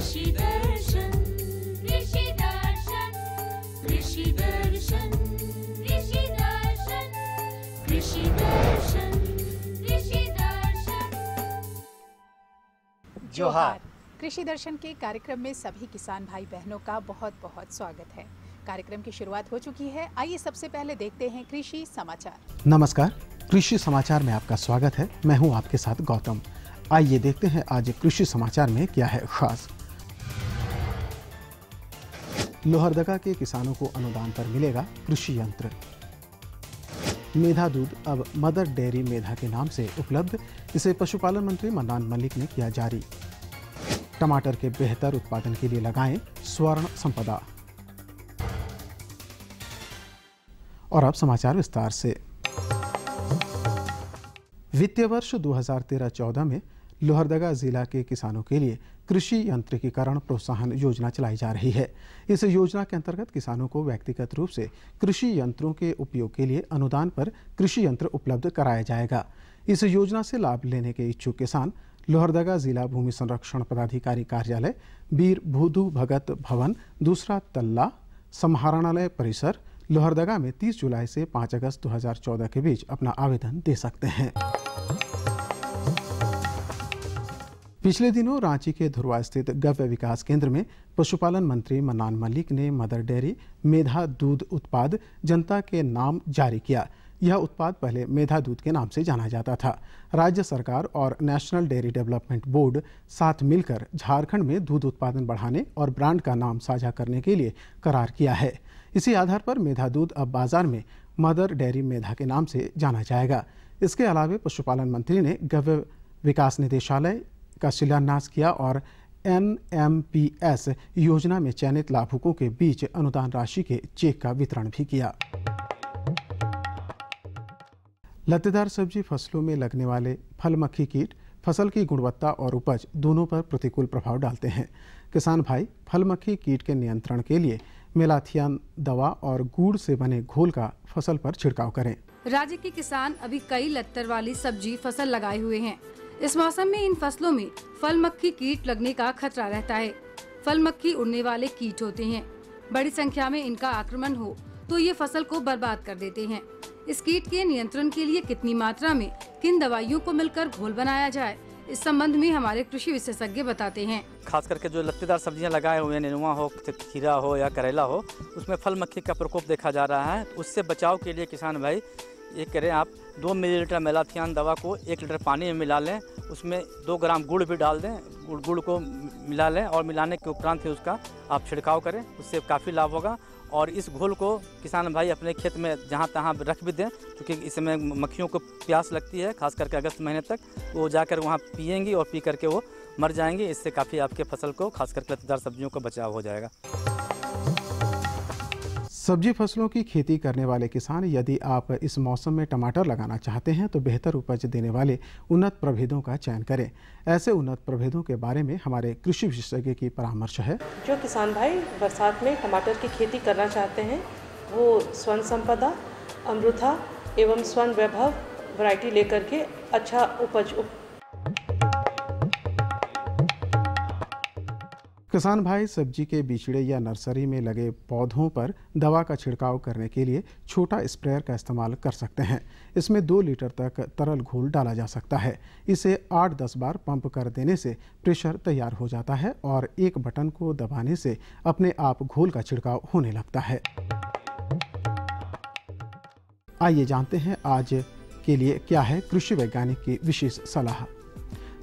कृषि दर्शन, कृषि दर्शन, कृषि दर्शन, कृषि दर्शन, कृषि दर्शन, कृषि दर्शन। जोहार। कृषि दर्शन के कार्यक्रम में सभी किसान भाई बहनों का बहुत बहुत स्वागत है। कार्यक्रम की शुरुआत हो चुकी है। आइए सबसे पहले देखते हैं कृषि समाचार। नमस्कार, कृषि समाचार में आपका स्वागत है। मैं हूं आपके साथ गौतम। आइए देखते हैं आज कृषि समाचार में क्या है खास। लोहरदगा के किसानों को अनुदान पर मिलेगा कृषि यंत्र। मेधा दूध अब मदर डेयरी मेधा के नाम से उपलब्ध, इसे पशुपालन मंत्री मन्नान मल्लिक ने किया जारी। टमाटर के बेहतर उत्पादन के लिए लगाएं स्वर्ण संपदा। और अब समाचार विस्तार से। वित्तीय वर्ष 2013-14 में लोहरदगा जिला के किसानों के लिए कृषि यंत्रीकरण प्रोत्साहन योजना चलाई जा रही है। इस योजना के अंतर्गत किसानों को व्यक्तिगत रूप से कृषि यंत्रों के उपयोग के लिए अनुदान पर कृषि यंत्र उपलब्ध कराया जाएगा। इस योजना से लाभ लेने के इच्छुक किसान लोहरदगा जिला भूमि संरक्षण पदाधिकारी कार्यालय, वीर भूधू भगत भवन, दूसरा तल्ला, समाहरणालय परिसर, लोहरदगा में 30 जुलाई से 5 अगस्त 2014 के बीच अपना आवेदन दे सकते हैं। पिछले दिनों रांची के धुरवा स्थित गव्य विकास केंद्र में पशुपालन मंत्री मन्नान मल्लिक ने मदर डेयरी मेधा दूध उत्पाद जनता के नाम जारी किया। यह उत्पाद पहले मेधा दूध के नाम से जाना जाता था। राज्य सरकार और नेशनल डेयरी डेवलपमेंट बोर्ड साथ मिलकर झारखंड में दूध उत्पादन बढ़ाने और ब्रांड का नाम साझा करने के लिए करार किया है। इसी आधार पर मेधा दूध अब बाजार में मदर डेयरी मेधा के नाम से जाना जाएगा। इसके अलावा पशुपालन मंत्री ने गव्य विकास निदेशालय का शिलान्यास किया और NMPS योजना में चयनित लाभुकों के बीच अनुदान राशि के चेक का वितरण भी किया। लतेदार सब्जी फसलों में लगने वाले फल मक्खी कीट फसल की गुणवत्ता और उपज दोनों पर प्रतिकूल प्रभाव डालते हैं। किसान भाई फल मक्खी कीट के नियंत्रण के लिए मेलाथियान दवा और गुड़ से बने घोल का फसल पर छिड़काव करें। राज्य के किसान अभी कई लत्तर वाली सब्जी फसल लगाए हुए हैं। इस मौसम में इन फसलों में फल मक्खी कीट लगने का खतरा रहता है। फल मक्खी उड़ने वाले कीट होते हैं। बड़ी संख्या में इनका आक्रमण हो तो ये फसल को बर्बाद कर देते हैं। इस कीट के नियंत्रण के लिए कितनी मात्रा में किन दवाइयों को मिलकर घोल बनाया जाए, इस संबंध में हमारे कृषि विशेषज्ञ बताते हैं। खास करके जो लत्तेदार सब्जियां लगाए हुए हैं, नेनुआ हो, खीरा हो या करेला हो, उसमें फल मक्खी का प्रकोप देखा जा रहा है। उससे बचाव के लिए किसान भाई ये करें, आप 2 मिलीलीटर मेलाथियान दवा को 1 लीटर पानी में मिला लें, उसमें 2 ग्राम गुड़ भी डाल दें, गुड़ को मिला लें और मिलाने के उपरांत ही उसका आप छिड़काव करें, उससे काफ़ी लाभ होगा। और इस घोल को किसान भाई अपने खेत में जहाँ तहाँ रख भी दें, क्योंकि इसमें मक्खियों को प्यास लगती है, खास करके अगस्त महीने तक वो जाकर वहाँ पिएंगी और पी करके वो मर जाएंगी। इससे काफ़ी आपके फसल को, खास करके लतेदार सब्जियों का बचाव हो जाएगा। सब्जी फसलों की खेती करने वाले किसान यदि आप इस मौसम में टमाटर लगाना चाहते हैं तो बेहतर उपज देने वाले उन्नत प्रभेदों का चयन करें। ऐसे उन्नत प्रभेदों के बारे में हमारे कृषि विशेषज्ञ की परामर्श है। जो किसान भाई बरसात में टमाटर की खेती करना चाहते हैं वो स्वर्ण संपदा, अमृथा एवं स्वर्ण वैभव वैरायटी लेकर के अच्छा उपज। किसान भाई सब्जी के बिचड़े या नर्सरी में लगे पौधों पर दवा का छिड़काव करने के लिए छोटा स्प्रेयर का इस्तेमाल कर सकते हैं। इसमें 2 लीटर तक तरल घोल डाला जा सकता है। इसे 8-10 बार पंप कर देने से प्रेशर तैयार हो जाता है और एक बटन को दबाने से अपने आप घोल का छिड़काव होने लगता है। आइए जानते हैं आज के लिए क्या है कृषि वैज्ञानिक की विशेष सलाह।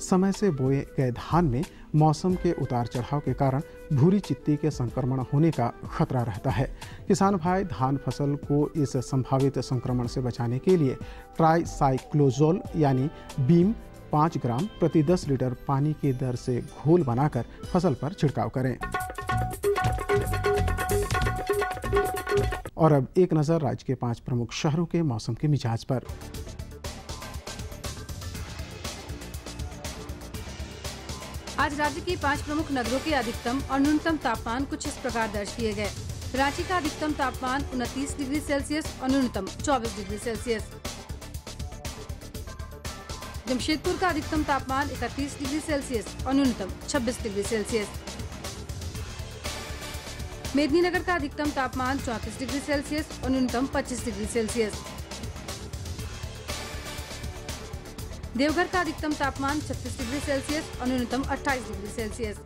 समय से बोए गए धान में मौसम के उतार चढ़ाव के कारण भूरी चित्ती के संक्रमण होने का खतरा रहता है। किसान भाई धान फसल को इस संभावित संक्रमण से बचाने के लिए ट्राइसाइक्लोजोल यानी बीम 5 ग्राम प्रति 10 लीटर पानी की दर से घोल बनाकर फसल पर छिड़काव करें। और अब एक नज़र राज्य के 5 प्रमुख शहरों के मौसम के मिजाज पर। आज राज्य के 5 प्रमुख नगरों के अधिकतम और न्यूनतम तापमान कुछ इस प्रकार दर्ज किए गए। रांची का अधिकतम तापमान 29 डिग्री सेल्सियस और न्यूनतम 24 डिग्री सेल्सियस। जमशेदपुर का अधिकतम तापमान 31 डिग्री सेल्सियस और न्यूनतम 26 डिग्री सेल्सियस। मेदिनीनगर का अधिकतम तापमान 34 डिग्री सेल्सियस और न्यूनतम 25 डिग्री सेल्सियस। देवघर का अधिकतम तापमान 36 डिग्री सेल्सियस और न्यूनतम 28 डिग्री सेल्सियस।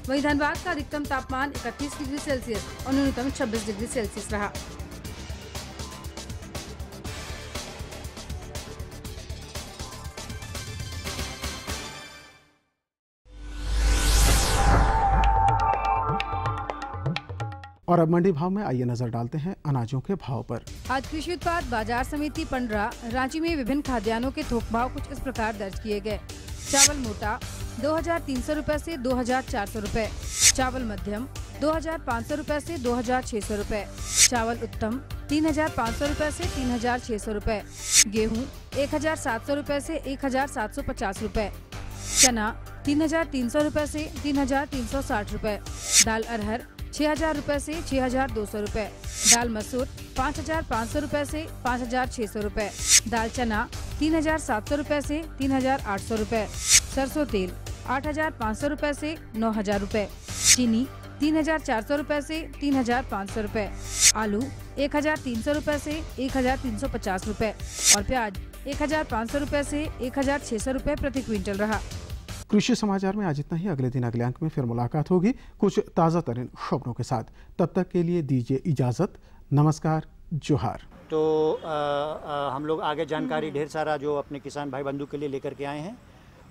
वहीं धनबाद का अधिकतम तापमान 31 डिग्री सेल्सियस और न्यूनतम 26 डिग्री सेल्सियस रहा। और अब मंडी भाव में आइए नजर डालते हैं अनाजों के भाव पर। आज कृषि उत्पाद बाजार समिति पंडरा रांची में विभिन्न खाद्यान्नों के थोक भाव कुछ इस प्रकार दर्ज किए गए। चावल मोटा 2300 रुपए से 2400 रुपए, चावल मध्यम 2500 रुपए से 2600 रुपए, चावल उत्तम 3500 रुपए से 3600 रुपए, गेहूं 1700 रुपए से 1750 रुपए, चना 3300 रुपए से 3360 रुपए, दाल अरहर 6000 रुपए से 6200 रुपए, दाल मसूर 5500 रुपए से 5600 रुपए, दाल चना 3700 रुपए से 3800 रुपए, सरसों तेल 8500 रुपए से 9000 रुपए, चीनी 3400 रुपए से 3500 रुपए, आलू 1300 रुपए से 1350 रुपए और प्याज 1500 रुपए से 1600 रुपए प्रति क्विंटल रहा। कृषि समाचार में आज इतना ही। अगले दिन अगले अंक में फिर मुलाकात होगी कुछ ताज़ा तरीन खबरों के साथ। तब तक के लिए दीजिए इजाज़त। नमस्कार, जोहार। तो हम लोग आगे जानकारी ढेर सारा जो अपने किसान भाई बंधु के लिए लेकर के आए हैं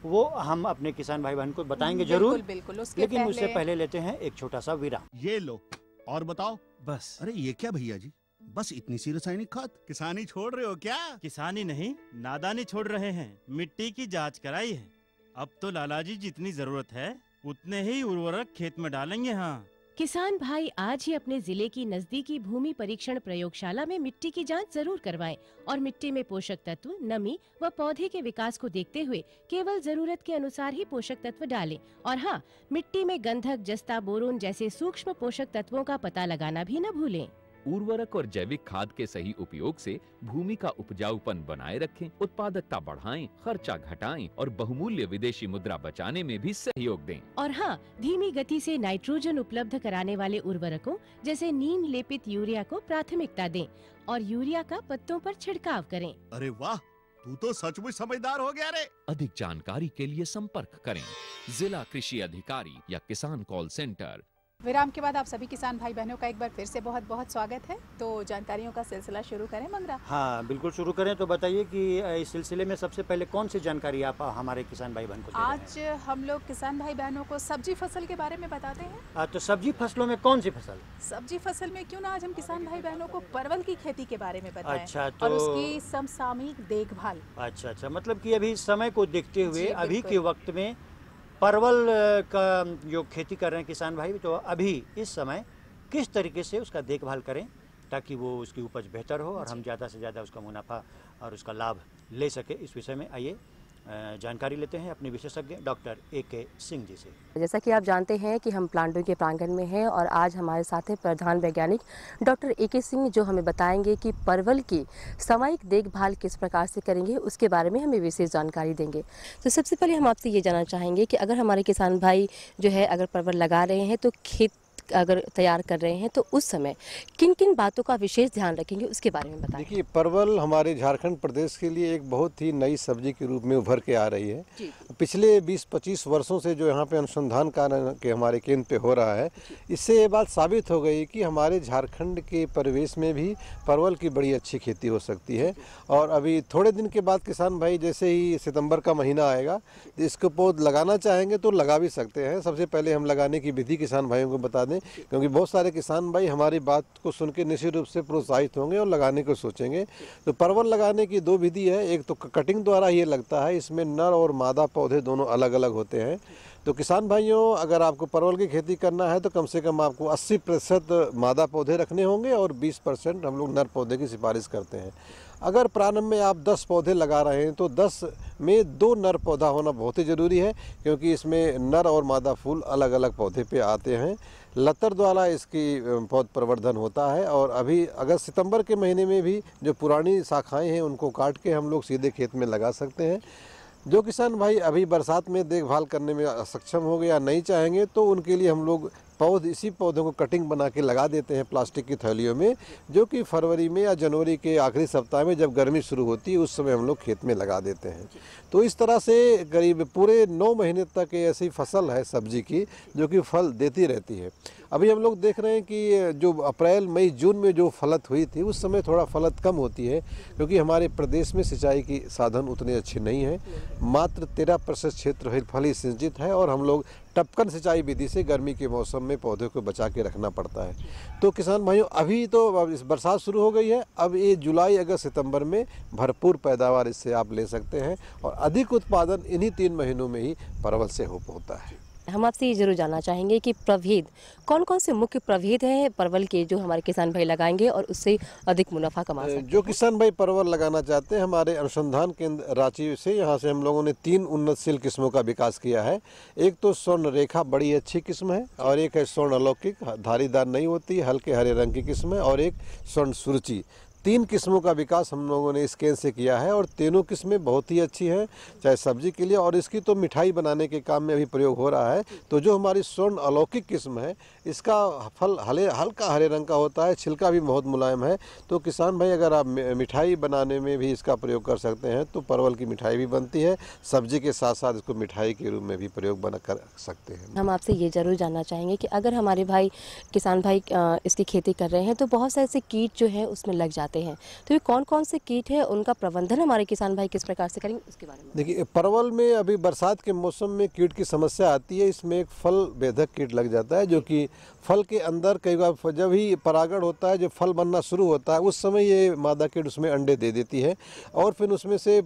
वो हम अपने किसान भाई बहन को बताएंगे जरूर। बिल्कुल, लेकिन उससे पहले लेते हैं एक छोटा सा विराम। ये लो और बताओ। बस। अरे ये क्या भैया जी, बस इतनी सी रासायनिक खाद? किसानी छोड़ रहे हो क्या? किसानी नहीं, नादानी छोड़ रहे हैं। मिट्टी की जांच कराई है। अब तो लालाजी जितनी जरूरत है उतने ही उर्वरक खेत में डालेंगे। हाँ, किसान भाई आज ही अपने जिले की नजदीकी भूमि परीक्षण प्रयोगशाला में मिट्टी की जांच जरूर करवाएं और मिट्टी में पोषक तत्व, नमी व पौधे के विकास को देखते हुए केवल जरूरत के अनुसार ही पोषक तत्व डालें। और हाँ, मिट्टी में गंधक, जस्ता, बोरोन जैसे सूक्ष्म पोषक तत्वों का पता लगाना भी न भूलें। उर्वरक और जैविक खाद के सही उपयोग से भूमि का उपजाऊपन बनाए रखें, उत्पादकता बढ़ाएं, खर्चा घटाएं और बहुमूल्य विदेशी मुद्रा बचाने में भी सहयोग दें। और हाँ, धीमी गति से नाइट्रोजन उपलब्ध कराने वाले उर्वरकों जैसे नीम लेपित यूरिया को प्राथमिकता दें और यूरिया का पत्तों पर छिड़काव करें। अरे वाह, तू तो सचमुच समझदार हो गया रे। अधिक जानकारी के लिए संपर्क करें जिला कृषि अधिकारी या किसान कॉल सेंटर। विराम के बाद आप सभी किसान भाई बहनों का एक बार फिर से बहुत बहुत स्वागत है। तो जानकारियों का सिलसिला शुरू करें मंगरा। हाँ बिल्कुल शुरू करें। तो बताइए कि इस सिलसिले में सबसे पहले कौन सी जानकारी आप हमारे किसान भाई बहन को दे रहे हैं? आज हम लोग किसान भाई बहनों को सब्जी फसल के बारे में बताते हैं। तो सब्जी फसलों में कौन सी फसल? सब्जी फसल में क्यों ना आज हम किसान भाई बहनों को परवल की खेती के बारे में बताएं। अच्छा, और उसकी समसामयिक देखभाल। अच्छा, मतलब कि अभी समय को देखते हुए अभी के वक्त में परवल का जो खेती कर रहे हैं किसान भाई, तो अभी इस समय किस तरीके से उसका देखभाल करें ताकि वो उसकी उपज बेहतर हो और हम ज़्यादा से ज़्यादा उसका मुनाफा और उसका लाभ ले सके, इस विषय में आइए जानकारी लेते हैं अपने विशेषज्ञ डॉक्टर ए.के. सिंह जी से। जैसा कि आप जानते हैं कि हम प्लांटों के प्रांगण में हैं और आज हमारे साथ हैं प्रधान वैज्ञानिक डॉक्टर ए.के. सिंह, जो हमें बताएंगे कि परवल की सामयिक देखभाल किस प्रकार से करेंगे, उसके बारे में हमें विशेष जानकारी देंगे। तो सबसे पहले हम आपसे ये जानना चाहेंगे कि अगर हमारे किसान भाई जो है अगर परवल लगा रहे हैं तो खेत अगर तैयार कर रहे हैं तो उस समय किन किन बातों का विशेष ध्यान रखेंगे, उसके बारे में बताएं। देखिए, परवल हमारे झारखंड प्रदेश के लिए एक बहुत ही नई सब्जी के रूप में उभर के आ रही है। पिछले 20-25 वर्षों से जो यहाँ पे अनुसंधान कार्य के हमारे केंद्र पे हो रहा है, इससे ये बात साबित हो गई कि हमारे झारखंड के परिवेश में भी परवल की बड़ी अच्छी खेती हो सकती है। और अभी थोड़े दिन के बाद किसान भाई जैसे ही सितंबर का महीना आएगा, इसको पौध लगाना चाहेंगे तो लगा भी सकते हैं। सबसे पहले हम लगाने की विधि किसान भाइयों को बता दें, क्योंकि बहुत सारे किसान भाई हमारी बात को सुन के निश्चित रूप से प्रोत्साहित होंगे और लगाने को सोचेंगे। तो परवल लगाने की दो विधि है। एक तो कटिंग द्वारा ये लगता है, इसमें नर और मादा पौधे दोनों अलग अलग होते हैं। तो किसान भाइयों, अगर आपको परवल की खेती करना है तो कम से कम आपको 80% मादा पौधे रखने होंगे और 20% हम लोग नर पौधे की सिफारिश करते हैं। अगर प्रारंभ में आप 10 पौधे लगा रहे हैं तो 10 में 2 नर पौधा होना बहुत ही ज़रूरी है, क्योंकि इसमें नर और मादा फूल अलग अलग पौधे पे आते हैं। लतर द्वारा इसकी पौध प्रवर्धन होता है। और अभी अगस्त सितंबर के महीने में भी जो पुरानी शाखाएं हैं उनको काट के हम लोग सीधे खेत में लगा सकते हैं। जो किसान भाई अभी बरसात में देखभाल करने में असक्षम हो गए या नहीं चाहेंगे तो उनके लिए हम लोग इसी पौधों को कटिंग बना के लगा देते हैं प्लास्टिक की थैलियों में, जो कि फरवरी में या जनवरी के आखिरी सप्ताह में जब गर्मी शुरू होती है उस समय हम लोग खेत में लगा देते हैं। तो इस तरह से करीब पूरे 9 महीने तक ऐसी फसल है सब्जी की जो कि फल देती रहती है। अभी हम लोग देख रहे हैं कि जो अप्रैल मई जून में जो फलत हुई थी उस समय थोड़ा फलत कम होती है, क्योंकि हमारे प्रदेश में सिंचाई की साधन उतने अच्छे नहीं हैं। मात्र 13% क्षेत्र फल ही सिंचित है और हम लोग टपकन सिंचाई विधि से गर्मी के मौसम में पौधे को बचा के रखना पड़ता है। तो किसान भाइयों अभी तो बरसात शुरू हो गई है, अब ये जुलाई अगस्त सितंबर में भरपूर पैदावार इससे आप ले सकते हैं और अधिक उत्पादन इन्हीं 3 महीनों में ही परवल से होता है। हम आपसे ये जरूर जानना चाहेंगे कि प्रभेद कौन कौन से मुख्य प्रभेद हैं परवल के जो हमारे किसान भाई लगाएंगे और उससे अधिक मुनाफा कमा सकते हैं। जो किसान भाई परवल लगाना चाहते हैं, हमारे अनुसंधान केंद्र रांची से यहाँ से हम लोगों ने 3 उन्नतशील किस्मों का विकास किया है। एक तो स्वर्ण रेखा बड़ी अच्छी किस्म है और एक है स्वर्ण अलौकिक, धारीदार नहीं होती, हल्के हरे रंग की किस्म है, और एक स्वर्ण सुरुचि। 3 किस्मों का विकास हम लोगों ने इस केंद्र से किया है और तीनों किस्में बहुत ही अच्छी हैं चाहे सब्जी के लिए, और इसकी तो मिठाई बनाने के काम में अभी प्रयोग हो रहा है। तो जो हमारी स्वर्ण अलौकिक किस्म है इसका फल हल्का हरे रंग का होता है, छिलका भी बहुत मुलायम है। तो किसान भाई अगर आप मिठाई बनाने में भी इसका प्रयोग कर सकते हैं तो परवल की मिठाई भी बनती है, सब्जी के साथ साथ इसको मिठाई के रूप में भी प्रयोग बना कर सकते हैं। हम आपसे ये जरूर जानना चाहेंगे कि अगर हमारे भाई किसान भाई इसकी खेती कर रहे हैं तो बहुत सारे ऐसे कीट जो है उसमें लग जाते हैं, तो ये कौन कौन से कीट है, उनका प्रबंधन हमारे किसान भाई किस प्रकार से करेंगे उसके बारे में। देखिए, परवल में अभी बरसात के मौसम में कीट की समस्या आती है। इसमें एक फल बेधक कीट लग जाता है जो कि फल के अंदर कई बार जब ही परागण होता है, जब फल बनना शुरू होता है उस समय ये मादा कीट उसमें अंडे दे देती है और फिर उसमें से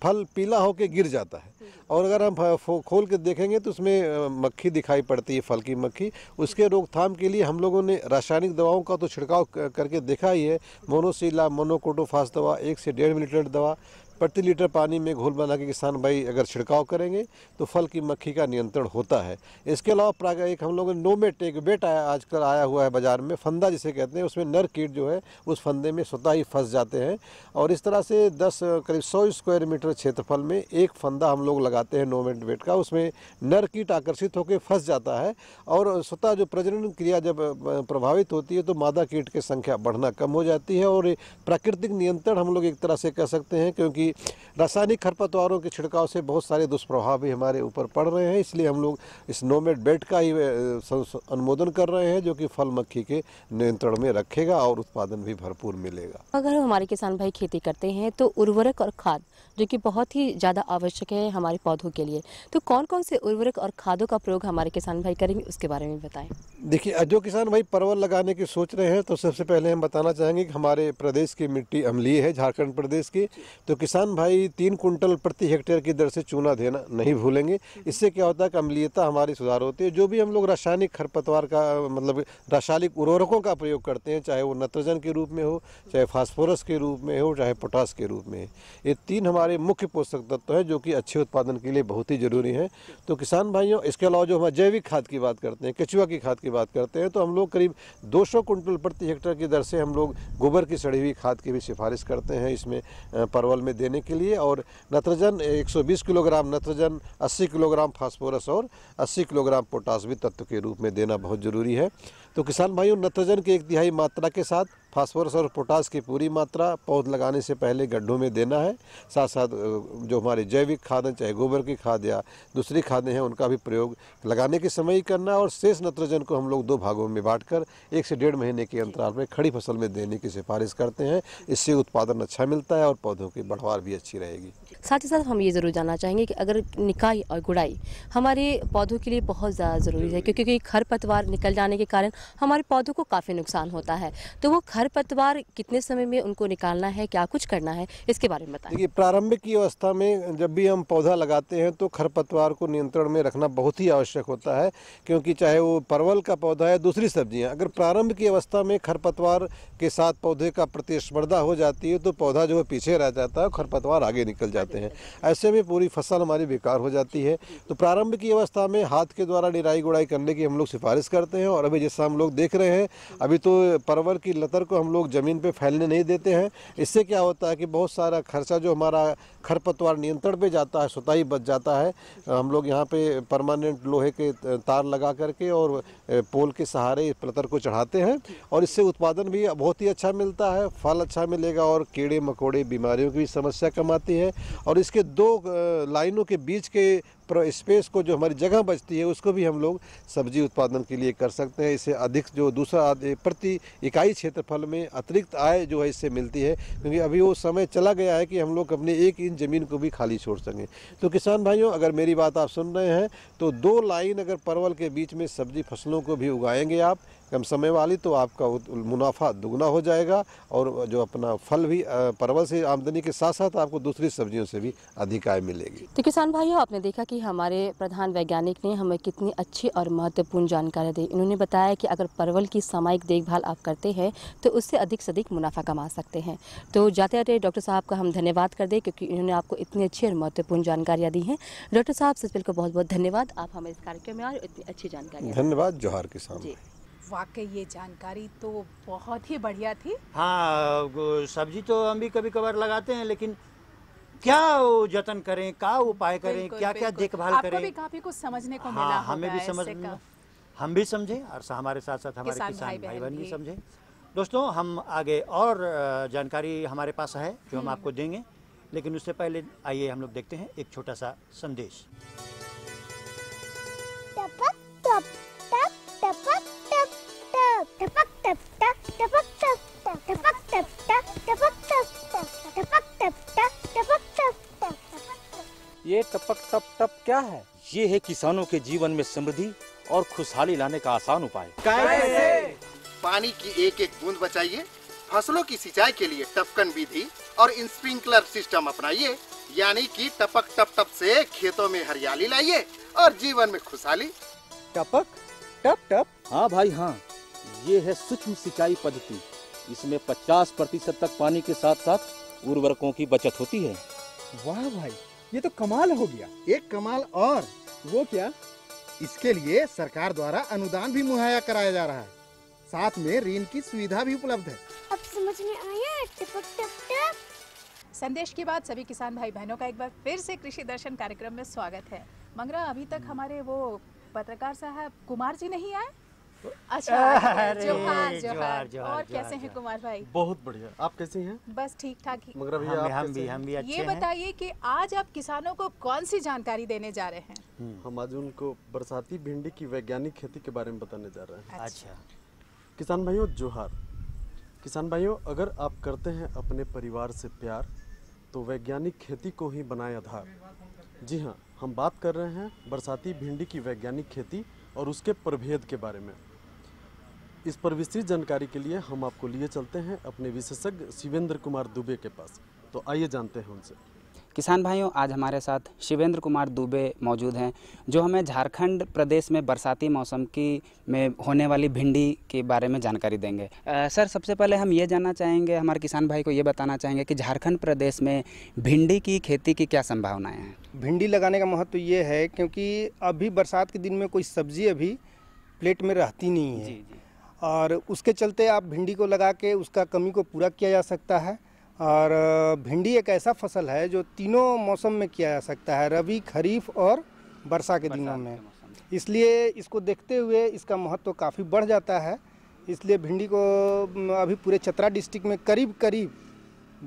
फल पीला होकर गिर जाता है। और अगर हम खोल के देखेंगे तो उसमें मक्खी दिखाई पड़ती है, फल की मक्खी। उसके रोकथाम के लिए हम लोगों ने रासायनिक दवाओं का तो छिड़काव करके देखा ही है। मोनोसिला मोनोकोटोफास दवा 1 से 1.5 मिलीलीटर दवा प्रति लीटर पानी में घोल बना के किसान भाई अगर छिड़काव करेंगे तो फल की मक्खी का नियंत्रण होता है। इसके अलावा एक हम लोगों ने नोमेट एक बेट आजकल आया हुआ है बाजार में, फंदा जिसे कहते हैं, उसमें नर कीट जो है उस फंदे में स्वतः ही फंस जाते हैं। और इस तरह से करीब 100 स्क्वायर मीटर क्षेत्रफल में एक फंदा हम लोग लगाते हैं नोमेट बेट का, उसमें नर कीट आकर्षित होकर फंस जाता है और स्वतः जो प्रजनन क्रिया जब प्रभावित होती है तो मादा कीट की संख्या बढ़ना कम हो जाती है। और प्राकृतिक नियंत्रण हम लोग एक तरह से कह सकते हैं, क्योंकि रासायनिक खरपतवारों के छिड़काव से बहुत सारे दुष्प्रभाव भी हमारे ऊपर पड़ रहे हैं। इसलिए हम लोग इस नोमेट बेड का ही अनुमोदन कर रहे हैं जो कि फल मक्खी के नियंत्रण में रखेगा और उत्पादन भी भरपूर मिलेगा। अगर हमारे किसान भाई खेती करते हैं तो उर्वरक और खाद जो कि बहुत ही ज़्यादा आवश्यक है हमारे पौधों के लिए, तो कौन कौन से उर्वरक और खादों का प्रयोग हमारे किसान भाई करेंगे उसके बारे में बताएं। देखिए, जो किसान भाई परवल लगाने की सोच रहे हैं तो सबसे पहले हम बताना चाहेंगे कि हमारे प्रदेश की मिट्टी अम्लीय है, झारखंड प्रदेश की। तो किसान भाई 3 कुंटल प्रति हेक्टेयर की दर से चूना देना नहीं भूलेंगे। इससे क्या होता है कि अम्लीयता हमारी सुधार होती है। जो भी हम लोग रासायनिक खरपतवार का मतलब रासायनिक उर्वरकों का प्रयोग करते हैं, चाहे वो नाइट्रोजन के रूप में हो, चाहे फास्फोरस के रूप में हो, चाहे पोटास के रूप में, ये 3 हमारे मुख्य पोषक तत्व हैं जो कि अच्छे उत्पादन के लिए बहुत ही जरूरी है। तो किसान भाइयों, इसके अलावा जो हम जैविक खाद की बात करते हैं, केचुआ की खाद की बात करते हैं, तो हम लोग करीब 200 कुंटल प्रति हेक्टेयर की दर से हम लोग गोबर की सड़ी हुई खाद की भी सिफारिश करते हैं इसमें परवल में देने के लिए। और nitrogen 120 kilogram nitrogen, 80 kilogram phosphorus और 80 किलोग्राम पोटास भी तत्व के रूप में देना बहुत जरूरी है। तो किसान भाइयों, नाइट्रोजन की 1/3 मात्रा के साथ फास्फोरस और पोटास की पूरी मात्रा पौध लगाने से पहले गड्ढों में देना है। साथ साथ जो हमारे जैविक खाद हैं, चाहे गोबर की खाद या दूसरी खादें हैं, उनका भी प्रयोग लगाने के समय ही करना। और शेष नाइट्रोजन को हम लोग 2 भागों में बांटकर 1 से 1.5 महीने के अंतराल में खड़ी फसल में देने की सिफारिश करते हैं। इससे उत्पादन अच्छा मिलता है और पौधों की बढ़वार भी अच्छी रहेगी। साथ ही साथ हम ये ज़रूर जानना चाहेंगे कि अगर निकाई और गुड़ाई हमारे पौधों के लिए बहुत ज़्यादा ज़रूरी है, क्योंकि खरपतवार निकल जाने के कारण हमारे पौधों को काफ़ी नुकसान होता है। तो वो खरपतवार कितने समय में उनको निकालना है, क्या कुछ करना है, इसके बारे में बताएं। देखिए, प्रारंभिक की अवस्था में जब भी हम पौधा लगाते हैं तो खरपतवार को नियंत्रण में रखना बहुत ही आवश्यक होता है, क्योंकि चाहे वो परवल का पौधा है, दूसरी सब्जियां, अगर प्रारंभ की अवस्था में खरपतवार के साथ पौधे का प्रतिस्पर्धा हो जाती है तो पौधा जो है पीछे रह जाता है, खरपतवार आगे निकल जाते हैं। ऐसे में पूरी फसल हमारी बेकार हो जाती है। तो प्रारंभ की अवस्था में हाथ के द्वारा निराई गुड़ाई करने की हम लोग सिफारिश करते हैं। और अभी जैसा हम लोग देख रहे हैं, अभी तो परवल की लतर को हम लोग ज़मीन पे फैलने नहीं देते हैं। इससे क्या होता है कि बहुत सारा खर्चा जो हमारा खरपतवार नियंत्रण पे जाता है स्वतः ही बच जाता है। हम लोग यहाँ पे परमानेंट लोहे के तार लगा करके और पोल के सहारे इस प्लतर को चढ़ाते हैं और इससे उत्पादन भी बहुत ही अच्छा मिलता है, फल अच्छा मिलेगा और कीड़े मकोड़े बीमारियों की भी समस्या कम आती है। और इसके 2 लाइनों के बीच के स्पेस को जो हमारी जगह बचती है उसको भी हम लोग सब्जी उत्पादन के लिए कर सकते हैं। इससे अधिक जो दूसरा प्रति इकाई क्षेत्रफल में अतिरिक्त आय जो है इससे मिलती है, क्योंकि अभी वो समय चला गया है कि हम लोग अपने 1 इंच ज़मीन को भी खाली छोड़ सकें। तो किसान भाइयों, अगर मेरी बात आप सुन रहे हैं तो 2 लाइन अगर परवल के बीच में सब्जी फसलों को भी उगाएंगे आप कम समय वाली, तो आपका मुनाफा दुगना हो जाएगा और जो अपना फल भी परवल से आमदनी के साथ साथ आपको दूसरी सब्जियों से भी अधिक आय मिलेगी। तो किसान भाइयों, आपने देखा कि हमारे प्रधान वैज्ञानिक ने हमें कितनी अच्छी और महत्वपूर्ण जानकारी दी। इन्होंने बताया कि अगर परवल की सामयिक देखभाल आप करते हैं तो उससे अधिक से अधिक मुनाफा कमा सकते हैं। तो जाते जाते डॉक्टर साहब का हम धन्यवाद कर दें, क्योंकि इन्होंने आपको इतनी अच्छी और महत्वपूर्ण जानकारियाँ दी हैं। डॉक्टर साहब, सच को बहुत बहुत धन्यवाद, आप हमें इस कार्यक्रम में आए और इतनी अच्छी जानकारी। धन्यवाद। जोहार किसान। वाकई ये जानकारी तो बहुत ही बढ़िया थी। हाँ, सब्जी तो हम भी कभी कभार लगाते हैं, लेकिन क्या जतन करें, क्या उपाय करें, क्या क्या देखभाल करें, आपको भी काफी कुछ समझने को मिला। हमें भी हम भी समझे और हमारे साथ साथ हमारे किसान भाई बहन भी समझे। दोस्तों, हम आगे और जानकारी हमारे पास है जो हम आपको देंगे, लेकिन उससे पहले आइए हम लोग देखते हैं एक छोटा सा संदेश। ये टपक टप टप क्या है? ये है किसानों के जीवन में समृद्धि और खुशहाली लाने का आसान उपाय। कैसे? पानी की एक एक बूंद बचाइए, फसलों की सिंचाई के लिए टपकन विधि और स्प्रिंकलर सिस्टम अपनाइए, यानी कि टपक टप टप से खेतों में हरियाली लाइए और जीवन में खुशहाली। टपक टप टप? हाँ भाई हाँ, ये है सूक्ष्म सिंचाई पद्धति। इसमें 50% तक पानी के साथ साथ उर्वरकों की बचत होती है। वाह भाई, ये तो कमाल हो गया। एक कमाल और। वो क्या? इसके लिए सरकार द्वारा अनुदान भी मुहैया कराया जा रहा है, साथ में ऋण की सुविधा भी उपलब्ध है। अब समझ में आया टपक टप टप। संदेश के बाद सभी किसान भाई बहनों का एक बार फिर से कृषि दर्शन कार्यक्रम में स्वागत है। मंगरा, अभी तक हमारे वो पत्रकार साहब कुमार जी नहीं आए? अच्छा, जोहार। और कैसे हैं कुमार भाई? बहुत बढ़िया, आप कैसे हैं? बस ठीक ठाक ही। मगर भैया हम भी अच्छे हैं। ये बताइए कि आज आप किसानों को कौन सी जानकारी देने जा रहे हैं? हम आज उनको बरसाती भिंडी की वैज्ञानिक खेती के बारे में बताने जा रहे हैं। अच्छा। किसान भाइयों जोहार। किसान भाइयों, अगर आप करते हैं अपने परिवार से प्यार तो वैज्ञानिक खेती को ही बनाए आधार। जी हाँ, हम बात कर रहे हैं बरसाती भिंडी की वैज्ञानिक खेती और उसके प्रभेद के बारे में। इस पर विस्तृत जानकारी के लिए हम आपको लिए चलते हैं अपने विशेषज्ञ शिवेंद्र कुमार दुबे के पास। तो आइए जानते हैं उनसे। किसान भाइयों, आज हमारे साथ शिवेंद्र कुमार दुबे मौजूद हैं, जो हमें झारखंड प्रदेश में बरसाती मौसम की में होने वाली भिंडी के बारे में जानकारी देंगे। सर, सबसे पहले हम ये जानना चाहेंगे, हमारे किसान भाई को ये बताना चाहेंगे कि झारखंड प्रदेश में भिंडी की खेती की क्या संभावनाएं हैं? भिंडी लगाने का महत्व ये है क्योंकि अभी बरसात के दिन में कोई सब्जी अभी प्लेट में रहती नहीं है। जी। और उसके चलते आप भिंडी को लगा के उसका कमी को पूरा किया जा सकता है। और भिंडी एक ऐसा फसल है जो तीनों मौसम में किया जा सकता है, रबी, खरीफ और वर्षा के दिनों में। इसलिए इसको देखते हुए इसका महत्व काफ़ी बढ़ जाता है। इसलिए भिंडी को अभी पूरे चतरा डिस्ट्रिक्ट में करीब करीब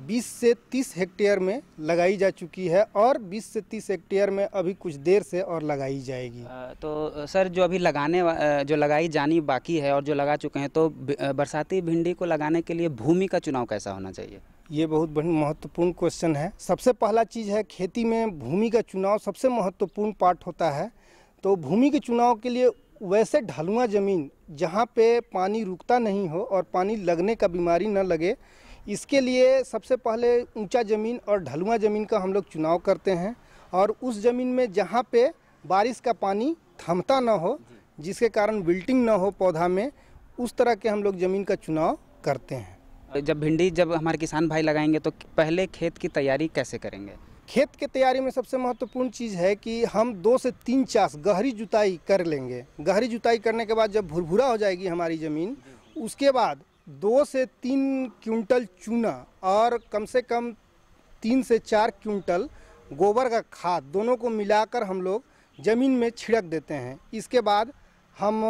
20 से 30 हेक्टेयर में लगाई जा चुकी है और 20 से 30 हेक्टेयर में अभी कुछ देर से और लगाई जाएगी। तो सर, जो अभी जो लगाई जानी बाकी है और जो लगा चुके हैं, तो बरसाती भिंडी को लगाने के लिए भूमि का चुनाव कैसा होना चाहिए? ये बहुत महत्वपूर्ण क्वेश्चन है। सबसे पहला चीज़ है, खेती में भूमि का चुनाव सबसे महत्वपूर्ण पार्ट होता है। तो भूमि के चुनाव के लिए वैसे ढलुआ ज़मीन जहाँ पे पानी रुकता नहीं हो और पानी लगने का बीमारी न लगे, इसके लिए सबसे पहले ऊंचा ज़मीन और ढलुआ ज़मीन का हम लोग चुनाव करते हैं। और उस ज़मीन में जहाँ पे बारिश का पानी थमता ना हो, जिसके कारण विल्टिंग ना हो पौधा में, उस तरह के हम लोग ज़मीन का चुनाव करते हैं। जब हमारे किसान भाई लगाएंगे तो पहले खेत की तैयारी कैसे करेंगे? खेत की तैयारी में सबसे महत्वपूर्ण चीज़ है कि हम 2 से 3 चास गहरी जुताई कर लेंगे। गहरी जुताई करने के बाद जब भुरभुरा हो जाएगी हमारी ज़मीन, उसके बाद 2 से 3 क्विंटल चूना और कम से कम 3 से 4 क्विंटल गोबर का खाद दोनों को मिलाकर हम लोग ज़मीन में छिड़क देते हैं। इसके बाद हम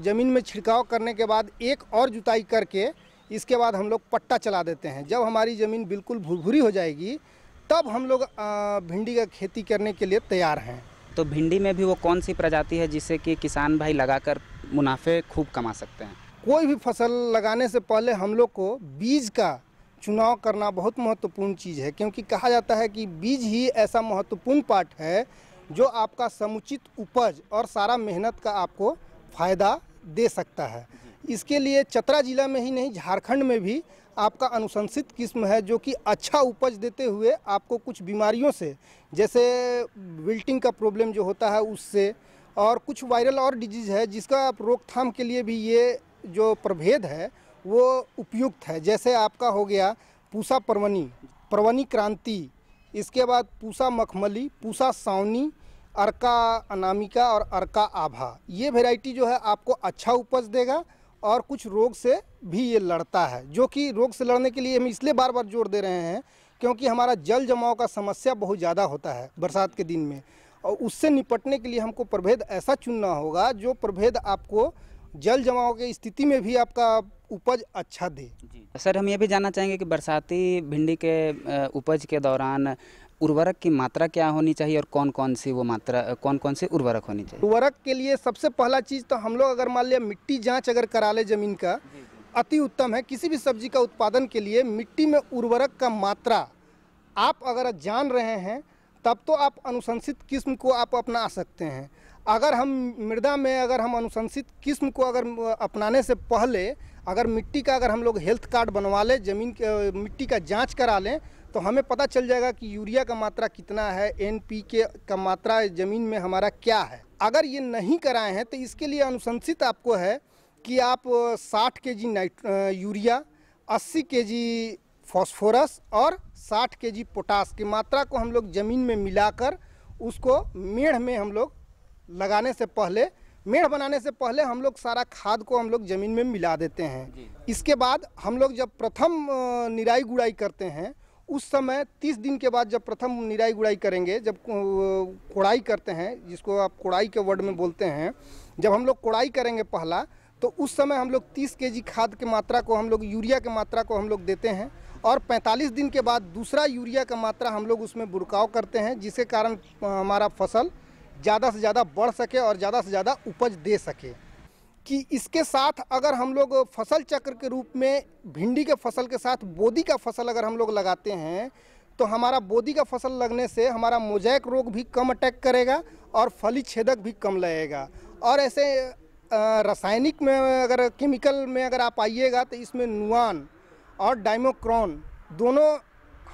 ज़मीन में छिड़काव करने के बाद एक और जुताई करके इसके बाद हम लोग पट्टा चला देते हैं। जब हमारी ज़मीन बिल्कुल भुरभुरी हो जाएगी तब हम लोग भिंडी का खेती करने के लिए तैयार हैं। तो भिंडी में भी वो कौन सी प्रजाति है जिससे कि किसान भाई लगाकर मुनाफे खूब कमा सकते हैं? कोई भी फसल लगाने से पहले हम लोग को बीज का चुनाव करना बहुत महत्वपूर्ण चीज़ है, क्योंकि कहा जाता है कि बीज ही ऐसा महत्वपूर्ण पार्ट है जो आपका समुचित उपज और सारा मेहनत का आपको फ़ायदा दे सकता है। इसके लिए चतरा जिला में ही नहीं, झारखंड में भी आपका अनुशंसित किस्म है जो कि अच्छा उपज देते हुए आपको कुछ बीमारियों से, जैसे विल्टिंग का प्रॉब्लम जो होता है उससे, और कुछ वायरल और डिजीज़ है जिसका आप रोकथाम के लिए भी ये जो प्रभेद है वो उपयुक्त है। जैसे आपका हो गया पूसा परवनी, परवनी क्रांति, इसके बाद पूसा मखमली, पूसा सावनी, अर्का अनामिका और अर्का आभा। ये वैरायटी जो है आपको अच्छा उपज देगा और कुछ रोग से भी ये लड़ता है, जो कि रोग से लड़ने के लिए हम इसलिए बार बार जोर दे रहे हैं क्योंकि हमारा जल जमाव का समस्या बहुत ज़्यादा होता है बरसात के दिन में, और उससे निपटने के लिए हमको प्रभेद ऐसा चुनना होगा जो प्रभेद आपको जल जमाव की स्थिति में भी आपका उपज अच्छा दे। सर, हम ये भी जानना चाहेंगे कि बरसाती भिंडी के उपज के दौरान उर्वरक की मात्रा क्या होनी चाहिए और कौन कौन सी उर्वरक होनी चाहिए? उर्वरक के लिए सबसे पहला चीज़ तो हम लोग अगर मान लिया मिट्टी जांच अगर करा ले ज़मीन का, अति उत्तम है। किसी भी सब्जी का उत्पादन के लिए मिट्टी में उर्वरक का मात्रा आप अगर जान रहे हैं तब तो आप अनुशंसित किस्म को आप अपना सकते हैं। अगर हम मृदा में अगर हम अनुशंसित किस्म को अगर अपनाने से पहले अगर मिट्टी का अगर हम लोग हेल्थ कार्ड बनवा लें, ज़मीन मिट्टी का जांच करा लें, तो हमें पता चल जाएगा कि यूरिया का मात्रा कितना है, NPK का मात्रा ज़मीन में हमारा क्या है। अगर ये नहीं कराए हैं तो इसके लिए अनुशंसित आपको है कि आप 60 kg यूरिया, 80 kg फॉस्फोरस और 60 kg पोटास की मात्रा को हम लोग ज़मीन में मिलाकर उसको मेढ़ में हम लोग लगाने से पहले, मेढ़ बनाने से पहले हम लोग सारा खाद को हम लोग ज़मीन में मिला देते हैं। इसके बाद हम लोग जब प्रथम निराई गुड़ाई करते हैं उस समय 30 दिन के बाद जब प्रथम निराई गुड़ाई करेंगे, जब कोड़ाई करते हैं, जिसको आप कोड़ाई के वर्ड में बोलते हैं, जब हम लोग कोड़ाई करेंगे पहला, तो उस समय हम लोग 30 kg खाद की मात्रा को हम लोग यूरिया की मात्रा को हम लोग देते हैं और 45 दिन के बाद दूसरा यूरिया का मात्रा हम लोग उसमें बुरकाव करते हैं, जिसके कारण हमारा फसल ज़्यादा से ज़्यादा बढ़ सके और ज़्यादा से ज़्यादा उपज दे सके। कि इसके साथ अगर हम लोग फसल चक्र के रूप में भिंडी के फसल के साथ बोदी का फसल अगर हम लोग लगाते हैं तो हमारा बोदी का फसल लगने से हमारा मोजैक रोग भी कम अटैक करेगा और फली छेदक भी कम लगेगा। और ऐसे रासायनिक में अगर केमिकल में अगर आप आइएगा तो इसमें नुआन और डाइमोक्रोन दोनों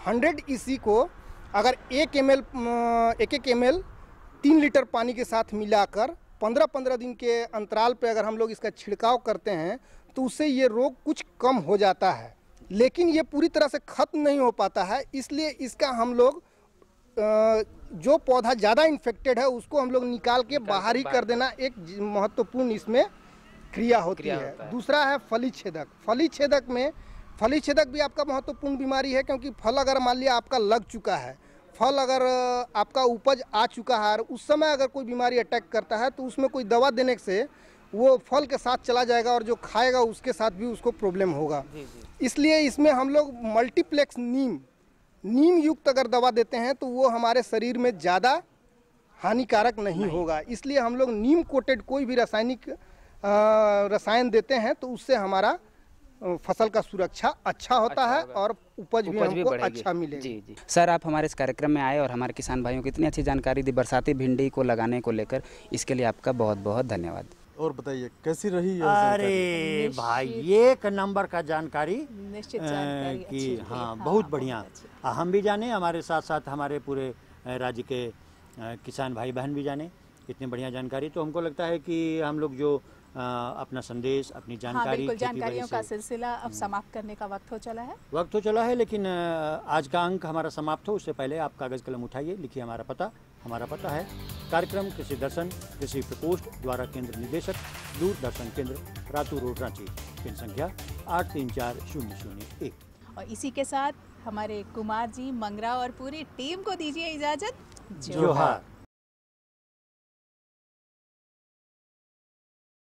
100 EC को अगर 1 ml 3 लीटर पानी के साथ मिलाकर 15-15 दिन के अंतराल पे अगर हम लोग इसका छिड़काव करते हैं तो उससे ये रोग कुछ कम हो जाता है, लेकिन ये पूरी तरह से खत्म नहीं हो पाता है। इसलिए इसका हम लोग जो पौधा ज़्यादा इन्फेक्टेड है उसको हम लोग निकाल के बाहर ही कर देना एक महत्वपूर्ण इसमें क्रिया होती है। दूसरा है फली छेदक। फली छेदक भी आपका महत्वपूर्ण बीमारी है, क्योंकि फल अगर मान लिया आपका लग चुका है, फल अगर आपका उपज आ चुका है और उस समय अगर कोई बीमारी अटैक करता है तो उसमें कोई दवा देने से वो फल के साथ चला जाएगा और जो खाएगा उसके साथ भी उसको प्रॉब्लम होगा। इसलिए इसमें हम लोग मल्टीप्लेक्स नीम युक्त अगर दवा देते हैं तो वो हमारे शरीर में ज़्यादा हानिकारक नहीं होगा। इसलिए हम लोग नीम कोटेड कोई भी रसायन देते हैं तो उससे हमारा फसल का सुरक्षा अच्छा होता है और उपज भी हमको अच्छा मिलेगा। जी। सर, आप हमारे इस कार्यक्रम में आए और हमारे किसान भाइयों को इतनी अच्छी जानकारी दी बरसाती भिंडी को लगाने को लेकर, इसके लिए आपका बहुत बहुत धन्यवाद। और बताइए कैसी रही? अरे भाई, एक नंबर का जानकारी, निश्चित जानकारी कि हाँ, बहुत बढ़िया। हम भी जाने, हमारे साथ साथ हमारे पूरे राज्य के किसान भाई बहन भी जाने इतनी बढ़िया जानकारी। तो हमको लगता है कि हम लोग जो अपना संदेश, अपनी जानकारी, बिल्कुल जानकारियों का सिलसिला अब समाप्त करने का वक्त हो चला है, लेकिन आज का अंक हमारा समाप्त हो उससे पहले आप कागज़ कलम उठाइए, लिखिए हमारा पता है कार्यक्रम कृषि दर्शन, कृषि प्रकोष्ठ द्वारा केंद्र निदेशक, दूरदर्शन केंद्र, रातू रोड, रांची। टोकन संख्या 834001। और इसी के साथ हमारे कुमार जी, मंगरा और पूरी टीम को दीजिए इजाजत। जोहार।